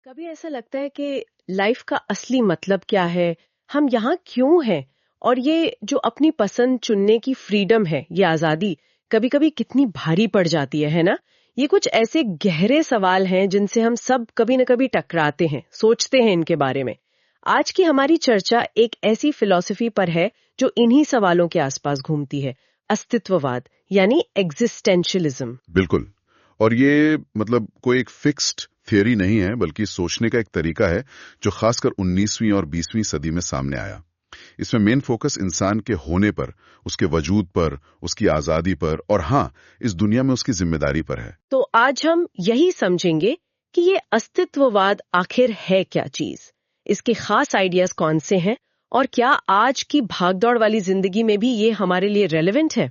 कभी ऐसा लगता है कि लाइफ का असली मतलब क्या है, हम यहाँ क्यों हैं, और ये जो अपनी पसंद चुनने की फ्रीडम है, ये आजादी कभी कभी कितनी भारी पड़ जाती है ना। ये कुछ ऐसे गहरे सवाल हैं जिनसे हम सब कभी न कभी टकराते हैं, सोचते हैं इनके बारे में। आज की हमारी चर्चा एक ऐसी फिलॉसफी पर है जो इन्हीं सवालों के आसपास घूमती है, अस्तित्ववाद यानी एग्जिस्टेंशियलिज्म। बिल्कुल। और ये कोई एक फिक्स्ड थियरी नहीं है, बल्कि सोचने का एक तरीका है जो खासकर 19वीं और 20वीं सदी में सामने आया। इसमें मेन फोकस इंसान के होने पर, उसके वजूद पर, उसकी आजादी पर और हाँ, इस दुनिया में उसकी जिम्मेदारी पर है। तो आज हम यही समझेंगे कि ये अस्तित्ववाद आखिर है क्या चीज, इसके खास आइडियाज कौन से हैं, और क्या आज की भागदौड़ वाली जिंदगी में भी ये हमारे लिए रेलेवेंट है।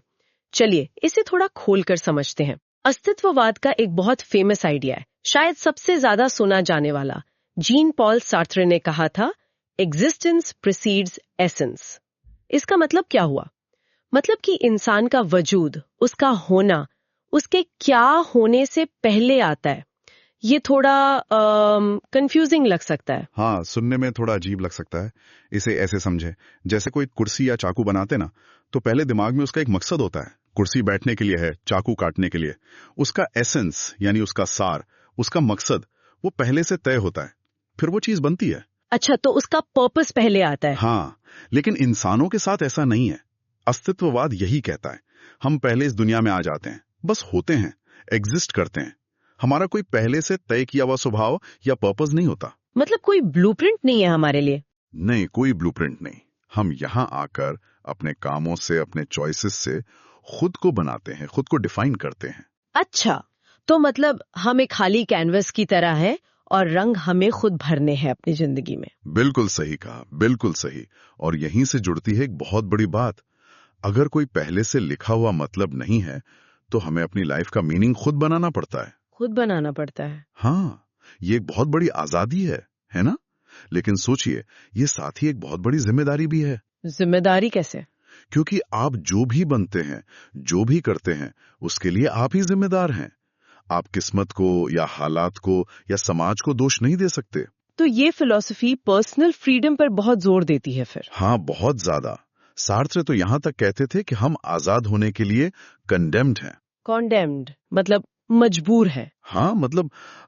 चलिए इसे थोड़ा खोलकर समझते हैं। अस्तित्ववाद का एक बहुत फेमस आइडिया है, शायद सबसे ज्यादा सुना जाने वाला। जीन पॉल सार्त्रे ने कहा था, एग्जिस्टेंस प्रीसीड्स एसेंस। इसका मतलब क्या हुआ? मतलब कि इंसान का वजूद, उसका होना, उसके क्या होने से पहले आता है। ये थोड़ा कंफ्यूजिंग लग सकता है। हाँ, सुनने में थोड़ा अजीब लग सकता है। इसे ऐसे समझे, जैसे कोई कुर्सी या चाकू बनाते ना, तो पहले दिमाग में उसका एक मकसद होता है। कुर्सी बैठने के लिए है, चाकू काटने के लिए। उसका एसेंस यानी उसका सार, उसका मकसद, वो पहले से तय होता है, फिर वो चीज बनती है। अच्छा, तो उसका पर्पस पहले आता है। हाँ, लेकिन इंसानों के साथ ऐसा नहीं है। अस्तित्ववाद यही कहता है, हम पहले इस दुनिया में आ जाते हैं, बस होते हैं, एग्जिस्ट करते हैं। हमारा कोई पहले से तय किया हुआ स्वभाव या पर्पस नहीं होता। मतलब कोई ब्लूप्रिंट नहीं है हमारे लिए। नहीं, कोई ब्लूप्रिंट नहीं। हम यहाँ आकर अपने कामों से, अपने चॉइसेस से खुद को बनाते हैं, खुद को डिफाइन करते हैं। अच्छा, तो मतलब हम एक खाली कैनवस की तरह है और रंग हमें खुद भरने हैं अपनी जिंदगी में। बिल्कुल सही कहा, बिल्कुल सही। और यहीं से जुड़ती है एक बहुत बड़ी बात। अगर कोई पहले से लिखा हुआ मतलब नहीं है, तो हमें अपनी लाइफ का मीनिंग खुद बनाना पड़ता है। खुद बनाना पड़ता है। हाँ, ये एक बहुत बड़ी आजादी है ना? लेकिन सोचिए, ये साथ ही एक बहुत बड़ी जिम्मेदारी भी है। जिम्मेदारी कैसे? क्योंकि आप जो भी बनते हैं, जो भी करते हैं, उसके लिए आप ही जिम्मेदार हैं। आप किस्मत को या हालात को या समाज को दोष नहीं दे सकते। तो ये फिलॉसफी पर्सनल फ्रीडम पर बहुत जोर देती है फिर। हाँ, बहुत ज्यादा। सार्त्रे तो यहां तक कहते थे कि हम आजाद होने के लिए कंडेम्ड हैं। कॉन्डेम्ड मतलब मजबूर है। हाँ,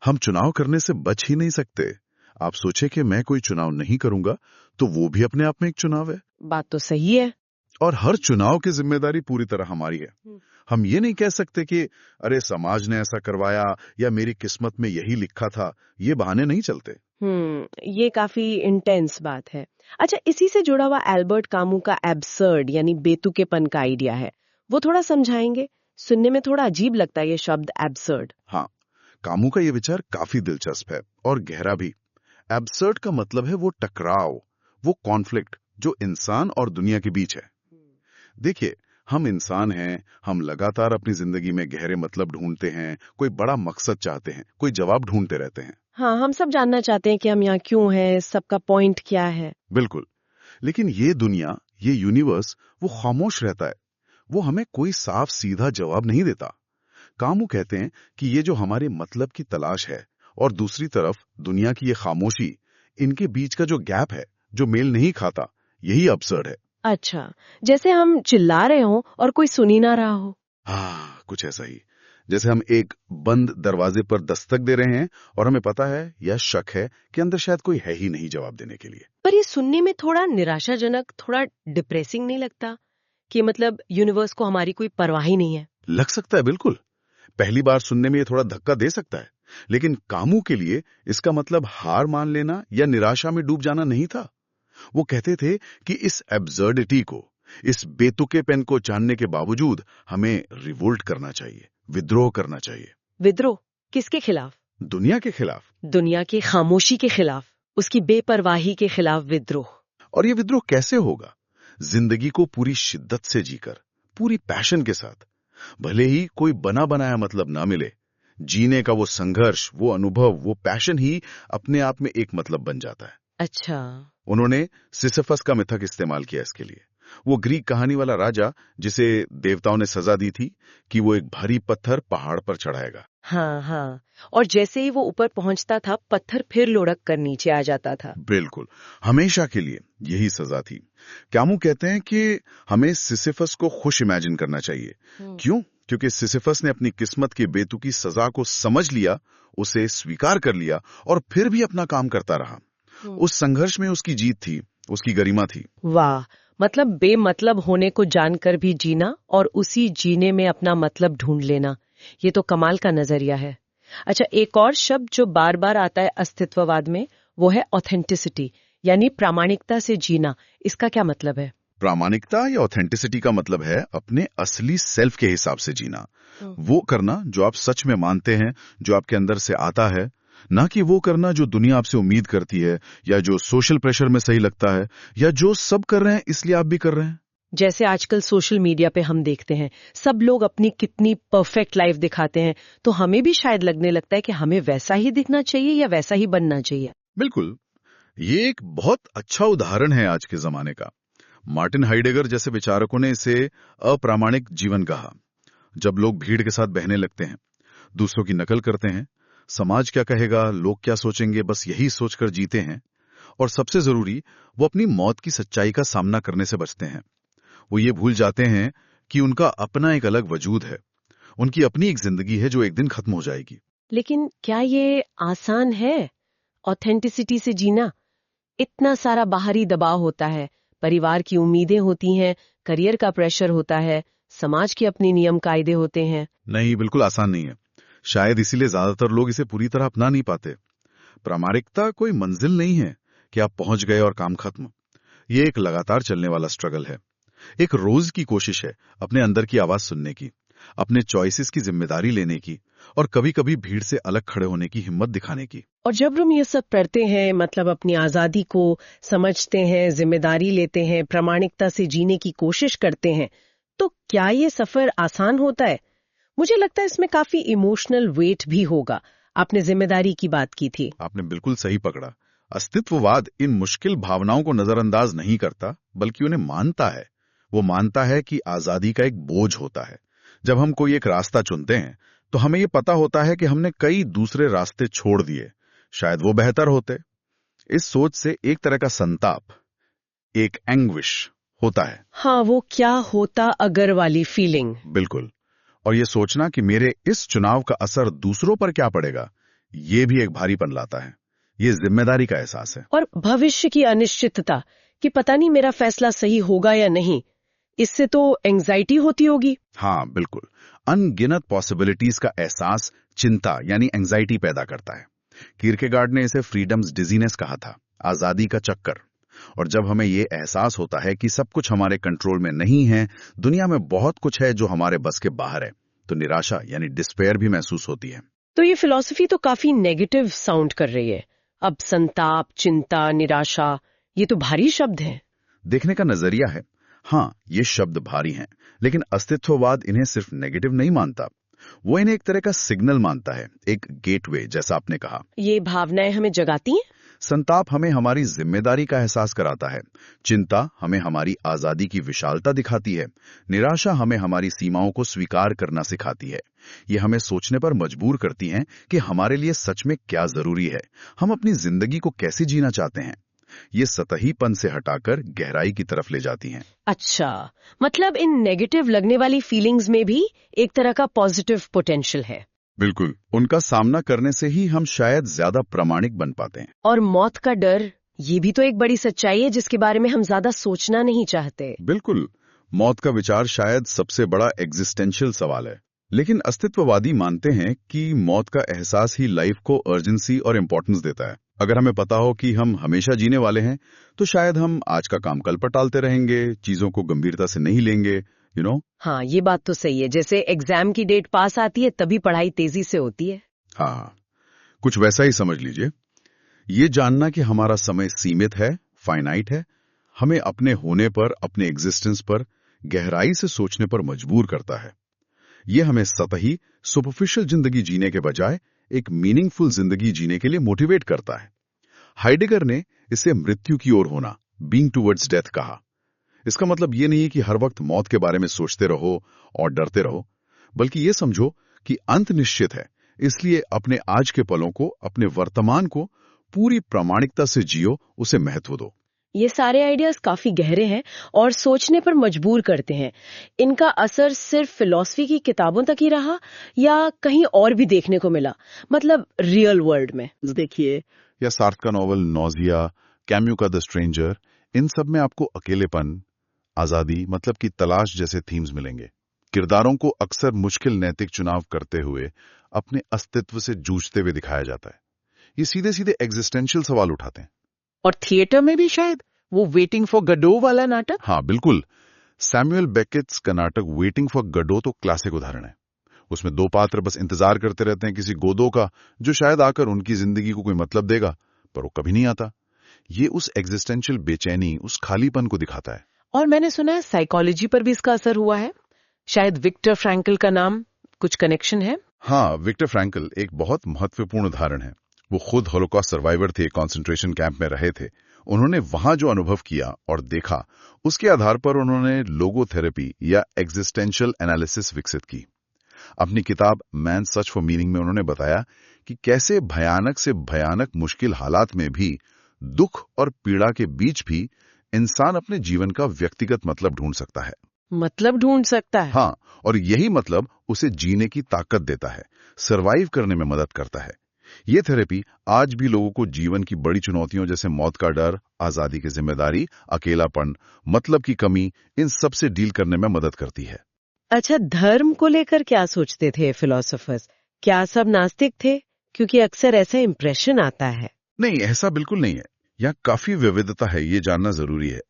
हम चुनाव करने से बच ही नहीं सकते। आप सोचे कि मैं कोई चुनाव नहीं करूंगा, तो वो भी अपने आप में एक चुनाव है। बात तो सही है। और हर चुनाव की जिम्मेदारी पूरी तरह हमारी है। हम ये नहीं कह सकते कि अरे समाज ने ऐसा करवाया या मेरी किस्मत में यही लिखा था। ये बहाने नहीं चलते। ये काफी इंटेंस बात है। अच्छा, इसी से जुड़ा हुआ एल्बर्ट कामू का एब्सर्ड यानी बेतुकेपन का आइडिया है, वो थोड़ा समझाएंगे? सुनने में थोड़ा अजीब लगता है ये शब्द एब्सर्ड। हाँ, कामू का ये विचार काफी दिलचस्प है और गहरा भी। एब्सर्ड का मतलब है वो टकराव, वो कॉन्फ्लिक्ट जो इंसान और दुनिया के बीच है। देखिए, हम इंसान हैं, हम लगातार अपनी जिंदगी में गहरे मतलब ढूंढते हैं, कोई बड़ा मकसद चाहते हैं, कोई जवाब ढूंढते रहते हैं। हाँ, हम सब जानना चाहते हैं कि हम यहाँ क्यों हैं, सबका पॉइंट क्या है। बिल्कुल। लेकिन ये दुनिया, ये यूनिवर्स, वो खामोश रहता है। वो हमें कोई साफ सीधा जवाब नहीं देता। कामू कहते हैं कि ये जो हमारे मतलब की तलाश है और दूसरी तरफ दुनिया की ये खामोशी, इनके बीच का जो गैप है, जो मेल नहीं खाता, यही अब्सर्ड है। अच्छा, जैसे हम चिल्ला रहे हो और कोई सुन ही ना रहा हो। हाँ, कुछ ऐसा ही। जैसे हम एक बंद दरवाजे पर दस्तक दे रहे हैं और हमें पता है या शक है कि अंदर शायद कोई है ही नहीं जवाब देने के लिए। पर ये सुनने में थोड़ा निराशाजनक, थोड़ा डिप्रेसिंग नहीं लगता कि मतलब यूनिवर्स को हमारी कोई परवाह ही नहीं है? लग सकता है, बिल्कुल। पहली बार सुनने में ये थोड़ा धक्का दे सकता है, लेकिन कामू के लिए इसका मतलब हार मान लेना या निराशा में डूब जाना नहीं था। वो कहते थे कि इस एब्सर्डिटी को, इस बेतुकेपन को जानने के बावजूद हमें रिवोल्ट करना चाहिए, विद्रोह करना चाहिए। विद्रोह किसके खिलाफ? दुनिया के खिलाफ। दुनिया की खामोशी के खिलाफ, उसकी बेपरवाही के खिलाफ विद्रोह। और ये विद्रोह कैसे होगा? जिंदगी को पूरी शिद्दत से जीकर, पूरी पैशन के साथ। भले ही कोई बना बनाया मतलब ना मिले, जीने का वो संघर्ष, वो अनुभव, वो पैशन ही अपने आप में एक मतलब बन जाता है। अच्छा। उन्होंने सिसिफस का मिथक इस्तेमाल किया इसके लिए। वो ग्रीक कहानी वाला राजा जिसे देवताओं ने सजा दी थी कि वो एक भारी पत्थर पहाड़ पर चढ़ाएगा। हाँ हाँ, और जैसे ही वो ऊपर पहुंचता था पत्थर फिर लुढ़क कर नीचे आ जाता था। बिल्कुल, हमेशा के लिए यही सजा थी। क्यामू कहते हैं कि हमें सिसिफस को खुश इमेजिन करना चाहिए। क्यों? क्योंकि सिसिफस ने अपनी किस्मत की बेतुकी सजा को समझ लिया, उसे स्वीकार कर लिया और फिर भी अपना काम करता रहा। उस संघर्ष में उसकी जीत थी, उसकी गरिमा थी। वाह, मतलब बेमतलब होने को जानकर भी जीना और उसी जीने में अपना मतलब ढूंढ लेना, ये तो कमाल का नजरिया है। अच्छा, एक और शब्द जो बार बार आता है अस्तित्ववाद में, वो है ऑथेंटिसिटी, यानी प्रामाणिकता से जीना। इसका क्या मतलब है? प्रामाणिकता या ऑथेंटिसिटी का मतलब है अपने असली सेल्फ के हिसाब से जीना। वो करना जो आप सच में मानते हैं, जो आपके अंदर से आता है, ना कि वो करना जो दुनिया आपसे उम्मीद करती है, या जो सोशल प्रेशर में सही लगता है, या जो सब कर रहे हैं इसलिए आप भी कर रहे हैं। जैसे आजकल सोशल मीडिया पे हम देखते हैं, सब लोग अपनी कितनी परफेक्ट लाइफ दिखाते हैं, तो हमें भी शायद लगने लगता है कि हमें वैसा ही दिखना चाहिए या वैसा ही बनना चाहिए। बिल्कुल, ये एक बहुत अच्छा उदाहरण है आज के जमाने का। मार्टिन हाइडेगर जैसे विचारकों ने इसे अप्रामाणिक जीवन कहा। जब लोग भीड़ के साथ बहने लगते हैं, दूसरों की नकल करते हैं, समाज क्या कहेगा, लोग क्या सोचेंगे, बस यही सोचकर जीते हैं, और सबसे जरूरी, वो अपनी मौत की सच्चाई का सामना करने से बचते हैं। वो ये भूल जाते हैं कि उनका अपना एक अलग वजूद है, उनकी अपनी एक जिंदगी है जो एक दिन खत्म हो जाएगी। लेकिन क्या ये आसान है, ऑथेंटिसिटी से जीना? इतना सारा बाहरी दबाव होता है, परिवार की उम्मीदें होती हैं, करियर का प्रेशर होता है, समाज के अपने नियम कायदे होते हैं। नहीं, बिल्कुल आसान नहीं है। शायद इसीलिए ज्यादातर लोग इसे पूरी तरह अपना नहीं पाते। प्रामाणिकता कोई मंजिल नहीं है कि आप पहुंच गए और काम खत्म। ये एक लगातार चलने वाला स्ट्रगल है, एक रोज की कोशिश है अपने अंदर की आवाज सुनने की, अपने चॉइसेस की जिम्मेदारी लेने की, और कभी कभी भीड़ से अलग खड़े होने की हिम्मत दिखाने की। और जब हम ये सब करते हैं, मतलब अपनी आजादी को समझते हैं, जिम्मेदारी लेते हैं, प्रामाणिकता से जीने की कोशिश करते हैं, तो क्या ये सफर आसान होता है? मुझे लगता है इसमें काफी इमोशनल वेट भी होगा। आपने जिम्मेदारी की बात की थी। आपने बिल्कुल सही पकड़ा। अस्तित्ववाद इन मुश्किल भावनाओं को नजरअंदाज नहीं करता, बल्कि उन्हें मानता है। वो मानता है कि आजादी का एक बोझ होता है। जब हम कोई एक रास्ता चुनते हैं, तो हमें ये पता होता है कि हमने कई दूसरे रास्ते छोड़ दिए, शायद वो बेहतर होते। इस सोच से एक तरह का संताप, एक एंग्विश होता है। हाँ, वो क्या होता अगर वाली फीलिंग। बिल्कुल। और ये सोचना कि मेरे इस चुनाव का असर दूसरों पर क्या पड़ेगा, ये भी एक भारीपन लाता है। ये जिम्मेदारी का एहसास है। और भविष्य की अनिश्चितता, कि पता नहीं मेरा फैसला सही होगा या नहीं, इससे तो एंजाइटी होती होगी। हाँ, बिल्कुल। अनगिनत पॉसिबिलिटीज का एहसास चिंता यानी एंजाइटी पैदा करता है। कीरकेगार्ड ने इसे फ्रीडम्स डिजीनेस कहा था, आजादी का चक्कर। और जब हमें ये एहसास होता है कि सब कुछ हमारे कंट्रोल में नहीं है, दुनिया में बहुत कुछ है जो हमारे बस के बाहर है, तो निराशा यानी डिस्पेयर भी महसूस होती है। तो ये फिलॉसफी तो काफी नेगेटिव साउंड कर रही है। अब संताप, चिंता, निराशा, ये तो भारी शब्द हैं। देखने का नजरिया है। हाँ, ये शब्द भारी हैं, लेकिन अस्तित्ववाद इन्हें सिर्फ नेगेटिव नहीं मानता। वो इन्हें एक तरह का सिग्नल मानता है, एक गेटवे, जैसा आपने कहा। ये भावनाएं हमें जगाती हैं। संताप हमें हमारी जिम्मेदारी का एहसास कराता है, चिंता हमें हमारी आजादी की विशालता दिखाती है, निराशा हमें हमारी सीमाओं को स्वीकार करना सिखाती है। ये हमें सोचने पर मजबूर करती हैं कि हमारे लिए सच में क्या जरूरी है, हम अपनी जिंदगी को कैसे जीना चाहते हैं। ये सतहीपन से हटाकर गहराई की तरफ ले जाती हैं। अच्छा, मतलब इन नेगेटिव लगने वाली फीलिंग्स में भी एक तरह का पॉजिटिव पोटेंशियल है। बिल्कुल, उनका सामना करने से ही हम शायद ज्यादा प्रामाणिक बन पाते हैं। और मौत का डर, ये भी तो एक बड़ी सच्चाई है जिसके बारे में हम ज्यादा सोचना नहीं चाहते। बिल्कुल, मौत का विचार शायद सबसे बड़ा एग्जिस्टेंशियल सवाल है। लेकिन अस्तित्ववादी मानते हैं कि मौत का एहसास ही लाइफ को अर्जेंसी और इम्पोर्टेंस देता है। अगर हमें पता हो कि हम हमेशा जीने वाले हैं, तो शायद हम आज का काम कल पर टालते रहेंगे, चीजों को गंभीरता से नहीं लेंगे, हाँ, ये बात तो सही है। जैसे एग्जाम की डेट पास आती है तभी पढ़ाई तेजी से होती है। हाँ, कुछ वैसा ही समझ लीजिए। ये जानना कि हमारा समय सीमित है, फाइनाइट है, हमें अपने होने पर, अपने एग्जिस्टेंस पर गहराई से सोचने पर मजबूर करता है। ये हमें सतही, सुपरफिशियल जिंदगी जीने के बजाय एक मीनिंगफुल जिंदगी जीने के लिए मोटिवेट करता है। हाइडेगर ने इसे मृत्यु की ओर होना, बीइंग टुवर्ड्स डेथ कहा। इसका मतलब ये नहीं कि हर वक्त मौत के बारे में सोचते रहो और डरते रहो, बल्कि ये समझो कि अंत निश्चित है, इसलिए अपने आज के पलों को, अपने वर्तमान को पूरी प्रामाणिकता से जियो, उसे महत्व दो। ये सारे आइडियाज काफी गहरे हैं और सोचने पर मजबूर करते हैं। इनका असर सिर्फ फिलॉसफी की किताबों तक ही रहा या कहीं और भी देखने को मिला, मतलब रियल वर्ल्ड में? देखिए, या सार्थ का नॉवल नौजिया, कैम्यू का द स्ट्रेंजर, इन सब में आपको अकेलेपन, आजादी मतलब की तलाश जैसे थीम्स मिलेंगे। किरदारों को अक्सर मुश्किल नैतिक चुनाव करते हुए अपने अस्तित्व से जूझते हुए दिखाया जाता है। ये सीधे सीधे एग्जिस्टेंशियल सवाल उठाते हैं। और थिएटर में भी शायद वो वेटिंग फॉर गडो वाला नाटक। हाँ बिल्कुल, सैमुअल बेकेट्स का नाटक वेटिंग फॉर गडो तो क्लासिक उदाहरण है। उसमें दो पात्र बस इंतजार करते रहते हैं किसी गोदो का, जो शायद आकर उनकी जिंदगी को कोई मतलब देगा, पर वो कभी नहीं आता। ये उस एग्जिस्टेंशियल बेचैनी, उस खालीपन को दिखाता है। और मैंने सुना है साइकोलॉजी पर भी इसका असर हुआ है। शायद विक्टर फ्रैंकल का नाम कुछ कनेक्शन है। हाँ, विक्टर फ्रैंकल एक बहुत महत्वपूर्ण उदाहरण है। वो खुद होलोकॉस्ट सर्वाइवर थे, कंसंट्रेशन कैंप में रहे थे। उन्होंने वहां जो अनुभव किया और देखा, उसके आधार पर उन्होंने लोगोथेरेपी या एग्जिस्टेंशियल एनालिसिस विकसित की। अपनी किताब मैन सर्च फॉर मीनिंग में उन्होंने बताया कि कैसे भयानक से भयानक मुश्किल हालात में भी, दुख और पीड़ा के बीच भी, इंसान अपने जीवन का व्यक्तिगत मतलब ढूंढ सकता है। मतलब ढूंढ सकता है? हाँ, और यही मतलब उसे जीने की ताकत देता है, सरवाइव करने में मदद करता है। ये थेरेपी आज भी लोगों को जीवन की बड़ी चुनौतियों जैसे मौत का डर, आजादी की जिम्मेदारी, अकेलापन, मतलब की कमी, इन सब से डील करने में मदद करती है। अच्छा, धर्म को लेकर क्या सोचते थे फिलोसोफर्स? क्या सब नास्तिक थे? क्योंकि अक्सर ऐसा इंप्रेशन आता है। नहीं, ऐसा बिल्कुल नहीं है। यहाँ काफी विविधता है, ये जानना जरूरी है।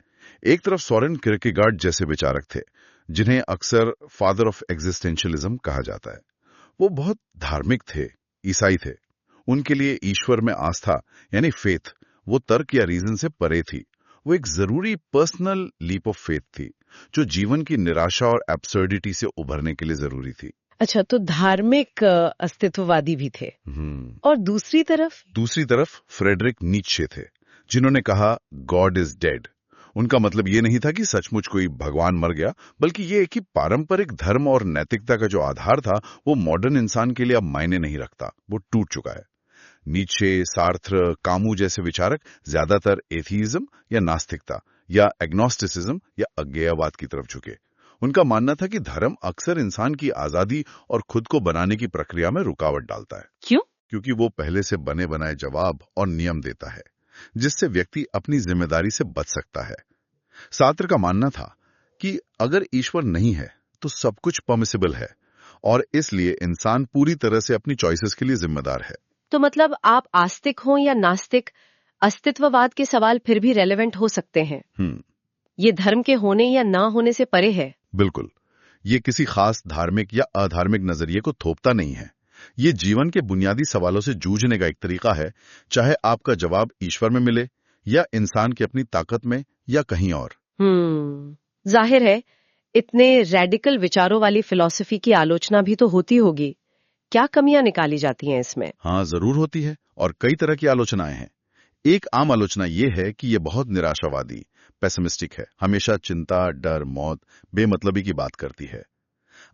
एक तरफ सोरेन किरकेगार्ड जैसे विचारक थे, जिन्हें अक्सर फादर ऑफ एग्जिस्टेंशियलिज्म कहा जाता है। वो बहुत धार्मिक थे, ईसाई थे। उनके लिए ईश्वर में आस्था यानी फेथ, वो तर्क या रीजन से परे थी। वो एक जरूरी पर्सनल लीप ऑफ फेथ थी, जो जीवन की निराशा और एब्सर्डिटी से उभरने के लिए जरूरी थी। अच्छा, तो धार्मिक अस्तित्ववादी भी थे। और दूसरी तरफ फ्रेडरिक नीत्शे थे, जिन्होंने कहा गॉड इज डेड। उनका मतलब ये नहीं था कि सचमुच कोई भगवान मर गया, बल्कि ये कि पारंपरिक धर्म और नैतिकता का जो आधार था, वो मॉडर्न इंसान के लिए अब मायने नहीं रखता, वो टूट चुका है। नीत्शे, सार्त्र, कामू जैसे विचारक ज्यादातर एथीइज्म या नास्तिकता या एग्नोस्टिसिज्म या अज्ञेयवाद की तरफ झुके। उनका मानना था कि धर्म अक्सर इंसान की आजादी और खुद को बनाने की प्रक्रिया में रुकावट डालता है। क्यों? क्योंकि वो पहले से बने बनाए जवाब और नियम देता है, जिससे व्यक्ति अपनी जिम्मेदारी से बच सकता है। सार्त्र का मानना था कि अगर ईश्वर नहीं है तो सब कुछ परमिसिबल है, और इसलिए इंसान पूरी तरह से अपनी चॉइसेस के लिए जिम्मेदार है। तो मतलब आप आस्तिक हो या नास्तिक, अस्तित्ववाद के सवाल फिर भी रेलेवेंट हो सकते हैं। ये धर्म के होने या ना होने से परे है। बिल्कुल, ये किसी खास धार्मिक या अधार्मिक नजरिए को थोपता नहीं है। ये जीवन के बुनियादी सवालों से जूझने का एक तरीका है, चाहे आपका जवाब ईश्वर में मिले या इंसान की अपनी ताकत में या कहीं और। जाहिर है, इतने रैडिकल विचारों वाली फिलॉसफी की आलोचना भी तो होती होगी। क्या कमियां निकाली जाती हैं इसमें? हाँ, जरूर होती है, और कई तरह की आलोचनाएं हैं। एक आम आलोचना ये है कि ये बहुत निराशावादी, पेसिमिस्टिक है, हमेशा चिंता, डर, मौत, बेमतलबी की बात करती है।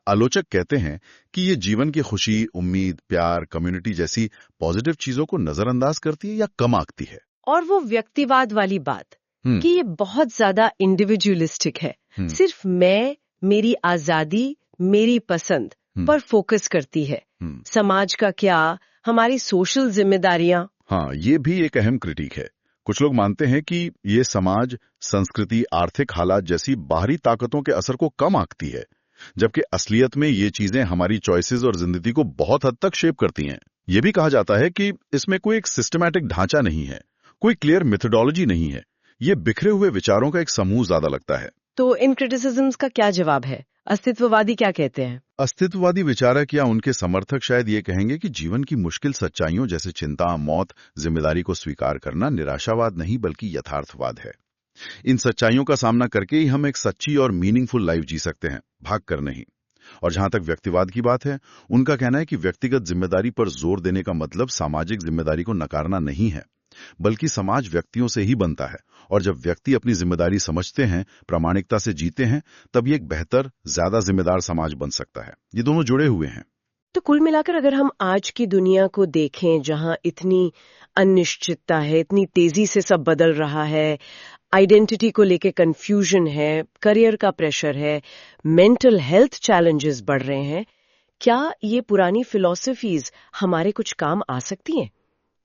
आलोचक कहते हैं कि ये जीवन की खुशी, उम्मीद, प्यार, कम्युनिटी जैसी पॉजिटिव चीजों को नजरअंदाज करती है या कम आंकती है। और वो व्यक्तिवाद वाली बात कि ये बहुत ज्यादा इंडिविजुअलिस्टिक है, सिर्फ मैं, मेरी आजादी, मेरी पसंद पर फोकस करती है। समाज का क्या, हमारी सोशल जिम्मेदारियां। हाँ, ये भी एक अहम क्रिटिक है। कुछ लोग मानते हैं कि ये समाज, संस्कृति, आर्थिक हालात जैसी बाहरी ताकतों के असर को कम आंकती है, जबकि असलियत में ये चीजें हमारी चॉइसेस और जिंदगी को बहुत हद तक शेप करती हैं। ये भी कहा जाता है कि इसमें कोई एक सिस्टमैटिक ढांचा नहीं है, कोई क्लियर मेथोडोलॉजी नहीं है। ये बिखरे हुए विचारों का एक समूह ज्यादा लगता है। तो इन क्रिटिसिज्म्स का क्या जवाब है? अस्तित्ववादी क्या कहते हैं? अस्तित्ववादी विचारक या उनके समर्थक शायद ये कहेंगे कि जीवन की मुश्किल सच्चाइयों जैसे चिंता, मौत, जिम्मेदारी को स्वीकार करना निराशावाद नहीं बल्कि यथार्थवाद है। इन सच्चाइयों का सामना करके ही हम एक सच्ची और मीनिंगफुल लाइफ जी सकते हैं, भाग कर नहीं। और जहां तक व्यक्तिवाद की बात है, उनका कहना है कि व्यक्तिगत जिम्मेदारी पर जोर देने का मतलब सामाजिक जिम्मेदारी को नकारना नहीं है, बल्कि समाज व्यक्तियों से ही बनता है, और जब व्यक्ति अपनी जिम्मेदारी समझते हैं, प्रामाणिकता से जीते हैं, तब ये एक बेहतर, ज्यादा जिम्मेदार समाज बन सकता है। ये दोनों जुड़े हुए हैं। तो कुल मिलाकर अगर हम आज की दुनिया को देखें जहां इतनी अनिश्चितता है, इतनी तेजी से सब बदल रहा है, आइडेंटिटी को लेके कंफ्यूजन है, करियर का प्रेशर है, मेंटल हेल्थ चैलेंजेस बढ़ रहे हैं, क्या ये पुरानी फिलॉसफीज हमारे कुछ काम आ सकती हैं?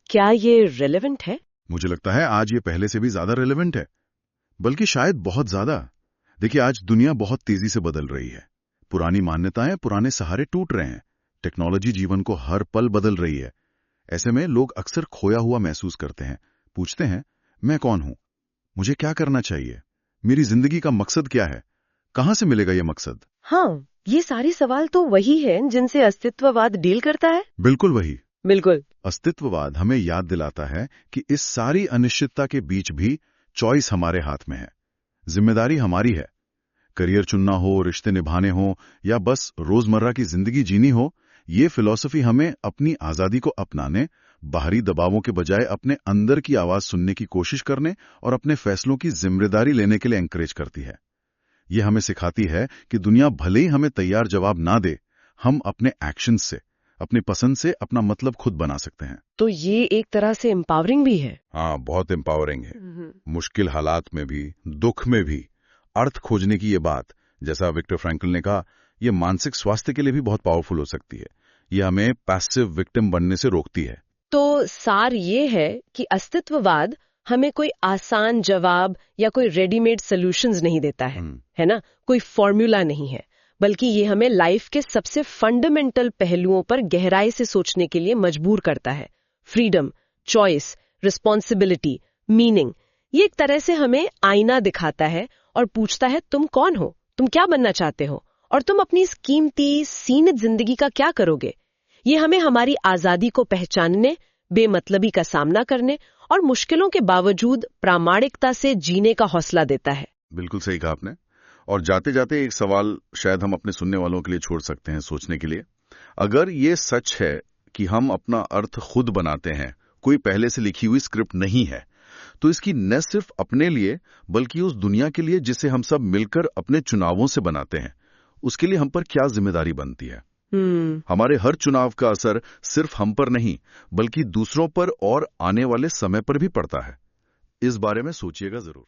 क्या ये रेलेवेंट है? मुझे लगता है आज ये पहले से भी ज्यादा रेलेवेंट है, बल्कि शायद बहुत ज्यादा। देखिए, आज दुनिया बहुत तेजी से बदल रही है। पुरानी मान्यताएं, पुराने सहारे टूट रहे हैं। टेक्नोलॉजी जीवन को हर पल बदल रही है। ऐसे में लोग अक्सर खोया हुआ महसूस करते हैं। पूछते हैं, मैं कौन हूं? मुझे क्या करना चाहिए? मेरी जिंदगी का मकसद क्या है? कहां से मिलेगा ये मकसद? हाँ, ये सारे सवाल तो वही हैं जिनसे अस्तित्ववाद डील करता है। बिल्कुल वही। बिल्कुल। अस्तित्ववाद हमें याद दिलाता है कि इस सारी अनिश्चितता के बीच भी चॉइस हमारे हाथ में है। जिम्मेदारी हमारी है। करियर चुनना हो, रिश्ते निभाने हो या बस रोजमर्रा की जिंदगी जीनी हो, ये फिलॉसफी हमें अपनी आजादी को अपनाने, बाहरी दबावों के बजाय अपने अंदर की आवाज सुनने की कोशिश करने और अपने फैसलों की जिम्मेदारी लेने के लिए एंकरेज करती है। ये हमें सिखाती है कि दुनिया भले ही हमें तैयार जवाब ना दे, हम अपने एक्शंस से, अपनी पसंद से अपना मतलब खुद बना सकते हैं। तो ये एक तरह से एम्पावरिंग भी है। हाँ, बहुत एम्पावरिंग है। मुश्किल हालात में भी, दुख में भी अर्थ खोजने की ये बात, जैसा विक्टर फ्रैंकल ने कहा, ये मानसिक स्वास्थ्य के लिए भी बहुत पावरफुल हो सकती है। ये हमें पैसिव विक्टिम बनने से रोकती है। तो सार ये है कि अस्तित्ववाद हमें कोई आसान जवाब या कोई रेडीमेड सॉल्यूशंस नहीं देता है ना? कोई फॉर्मूला नहीं है, बल्कि ये हमें लाइफ के सबसे फंडामेंटल पहलुओं पर गहराई से सोचने के लिए मजबूर करता है। Freedom, choice, responsibility, meaning. ये एक तरह से हमें आईना दिखाता है और पूछता है, तुम कौन हो? तुम क्या बनना चाहते हो? और तुम अपनी इस कीमती, सीमित जिंदगी का क्या करोगे? ये हमें हमारी आजादी को पहचानने, बेमतलबी का सामना करने और मुश्किलों के बावजूद प्रामाणिकता से जीने का हौसला देता है। बिल्कुल सही कहा आपने। और जाते जाते एक सवाल शायद हम अपने सुनने वालों के लिए छोड़ सकते हैं सोचने के लिए। अगर ये सच है कि हम अपना अर्थ खुद बनाते हैं, कोई पहले से लिखी हुई स्क्रिप्ट नहीं है, तो इसकी न सिर्फ अपने लिए बल्कि उस दुनिया के लिए जिसे हम सब मिलकर अपने चुनावों से बनाते हैं, उसके लिए हम पर क्या जिम्मेदारी बनती है? हमारे हर चुनाव का असर सिर्फ हम पर नहीं बल्कि दूसरों पर और आने वाले समय पर भी पड़ता है। इस बारे में सोचिएगा जरूर।